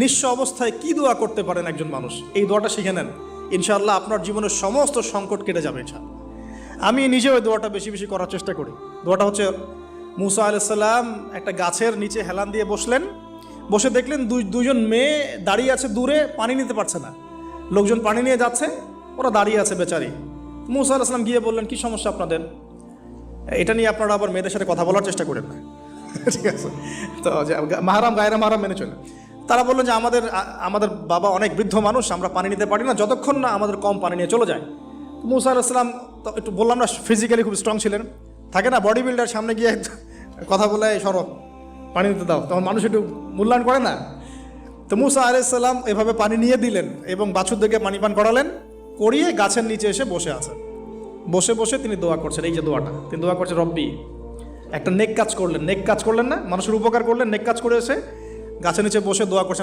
নিঃস্ব অবস্থায় কি দোয়া করতে পারেন একজন মানুষ, এই দোয়াটা শিখে নেন, ইনশাআল্লাহ আপনার জীবনের সমস্ত সংকট কেটে যাবে। আমি নিজে ওই দোয়াটা বেশি বেশি করার চেষ্টা করি। দোয়াটা হচ্ছে, মুসা আলাইহিস সালাম একটা গাছের নিচে হেলান দিয়ে বসলেন, বসে দেখলেন দুইজন মেয়ে দাঁড়িয়ে আছে দূরে, পানি নিতে পারছে না, লোকজন পানি নিয়ে যাচ্ছে, ওরা দাঁড়িয়ে আছে বেচারি। মুসা আলাইহিস সালাম গিয়ে বললেন, কি সমস্যা আপনাদের? এটা নিয়ে আপনারা আবার মেয়েদের সাথে কথা বলার চেষ্টা করেন না, ঠিক আছে? তো মাহারাম গায়রা মাহারাম মেনে চলে। তারা বললেন যে আমাদের বাবা অনেক বৃদ্ধ মানুষ, আমরা পানি নিতে পারি না যতক্ষণ না আমাদের কম পানি নিয়ে চলে যায়। মুসা আলাইহিস সালাম তো একটু বললাম না, ফিজিক্যালি খুব স্ট্রং ছিলেন, থাকে না বডি বিল্ডার, সামনে গিয়ে কথা বলে সরব পানি নিতে দাও, তখন মানুষ একটু মূল্যায়ন করে না। তো মুসা আলাইহিস সালাম এভাবে পানি নিয়ে দিলেন এবং বাছুরদেরকে পানি পান করালেন, করিয়ে গাছের নিচে এসে বসে আছেন। বসে বসে তিনি দোয়া করছেন, এই যে দোয়াটা তিনি দোয়া করছেন, রব্বি, একটা নেক কাজ করলেন, নেক কাজ করলেন না, মানুষের উপকার করলেন, নেক কাজ করে এসে গাছের নিচে বসে দোয়া করছেন,